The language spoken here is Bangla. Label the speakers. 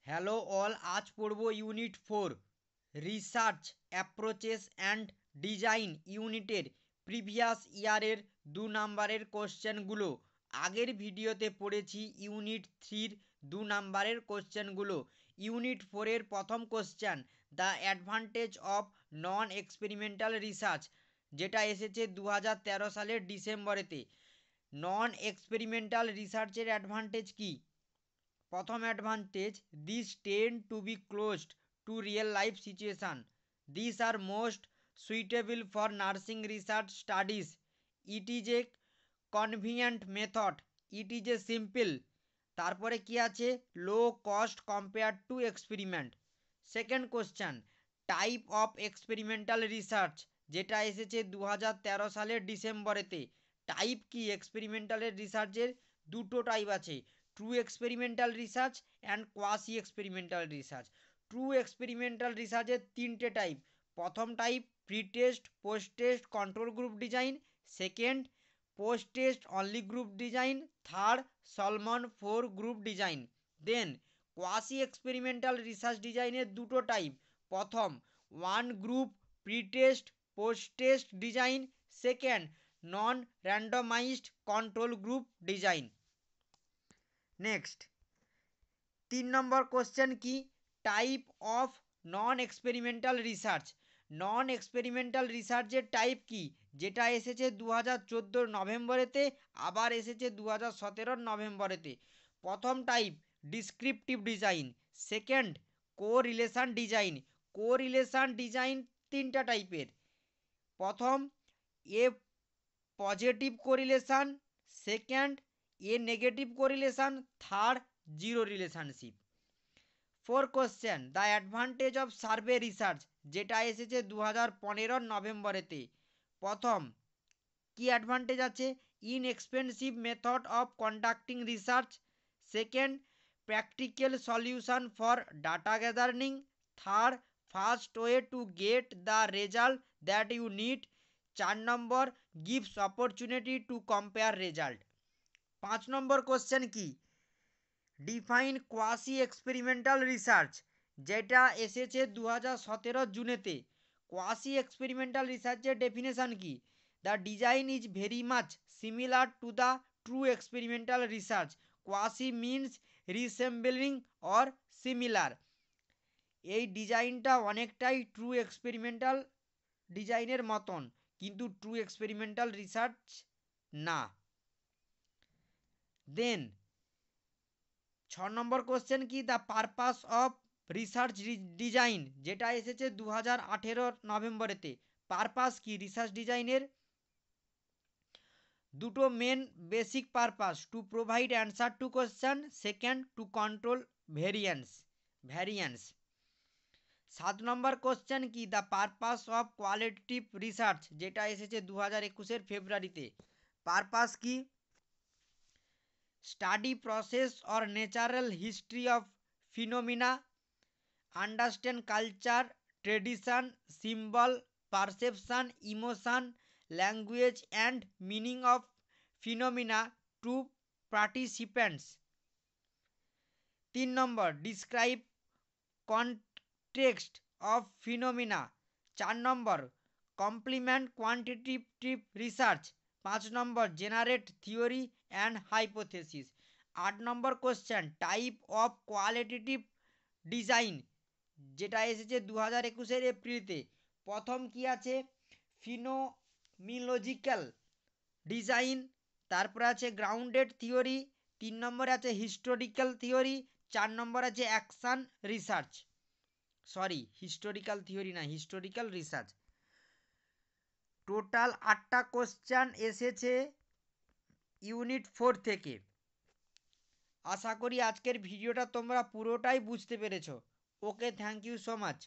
Speaker 1: হ্যালো অল, আজ পড়ব unit 4 research approaches and design ইউনিটের প্রিভিয়াস ইয়ারের 2 নাম্বারের কোশ্চেনগুলো। আগের ভিডিওতে পড়েছি ইউনিট 3-র 2 নাম্বারের কোশ্চেনগুলো। ইউনিট 4-এর প্রথম question, the advantage of non experimental research, যেটা এসেছে 2013 সালের ডিসেম্বরেতে। নন এক্সপেরিমেন্টাল রিসার্চের অ্যাডভান্টেজ কী? প্রথম advantage, this tend to be closed to real life situation, this are most suitable for nursing research studies, it is a convenient method, it is a simple. তারপরে কি আছে, low cost compare to experiment. Second question, type of experimental research, যেটা এসেছে 2013 সালের ডিসেম্বরেতে। টাইপ কি এক্সপেরিমেন্টালের রিসার্চের? দুটো টাইপ আছে, true experimental research and quasi experimental research. True experimental রিসার্চের 3টে টাইপ। প্রথম type, pre test, post test, control group design. Second, post test only group design. Third, Solomon 4 group design. Then quasi experimental research ডিজাইনের দুটো টাইপ। প্রথম, 1 group pre test post test design. Second, non randomised control group design. Next 3 number question কি, type of non experimental research. Non experimental রিসার্চের টাইপ কি, যেটা এসেছে 2014 নভেম্বরেতে, আবার এসেছে 2017 নভেম্বরেতে। প্রথম type, descriptive design. Second, correlation design. Correlation design 3টা টাইপের। প্রথম, a positive correlation. Second, a negative correlation. Third, zero relationship. 4 question, the advantage of survey research, যেটা এসেছে 2015 নভেম্বরেতে। প্রথম, কি অ্যাডভান্টেজ আছে, inexpensive method of conducting research. Second, practical solution for data gathering. Third, fast way to get the result that you need. 4 number, gives opportunity to compare result. 5 number question কি, ডিফাইন কোয়াসি এক্সপেরিমেন্টাল রিসার্চ, যেটা এসেছে 2017 জুনেতে। কোয়াসি এক্সপেরিমেন্টাল রিসার্চের ডেফিনেশন কি, the design is very much similar to the true experimental research, quasi means resembling or similar. এই ডিজাইনটা অনেকটাই ট্রু এক্সপেরিমেন্টাল ডিজাইনের মতন, কিন্তু ট্রু এক্সপেরিমেন্টাল রিসার্চ না। দেন 6 নম্বর কোশ্চেন কি, the purpose of research design, যেটা এসেছে 2018 নভেম্বরেতে। পারপাস কি রিসার্চ ডিজাইনের? দুটো main basic purpose, to provide answer to question. Second, to control variance. 7 number question কি, the purpose of qualitative research, যেটা এসেছে 2021 ফেব্রুয়ারিতে। পারপাস কি, study process or natural history of phenomena, understand culture, tradition, symbol, perception, emotion, language and meaning of phenomena to participants. 3 number, describe context of phenomena. 4 number, complement quantitative research. 5 number, generate theory and hypothesis. 8 number question, type of qualitative design, যেটা এসেছে 2021 এপ্রিলতে। প্রথম কি আছে, ফিনোমিলজিক্যাল ডিজাইন। তারপরে আছে গ্রাউন্ডেড থিওরি। 3 নম্বরে আছে হিস্টোরিক্যাল থিওরি। 4 নম্বর আছে অ্যাকশন রিসার্চ। হিস্টোরিক্যাল থিওরি না, হিস্টোরিক্যাল রিসার্চ। টোটাল 8টা কোশ্চেন এসেছে ইউনিট 4 থেকে। আশা করি আজকের ভিডিওটা তোমরা পুরোটাই বুঝতে পেরেছো। ওকে, থ্যাংক ইউ সো মাচ।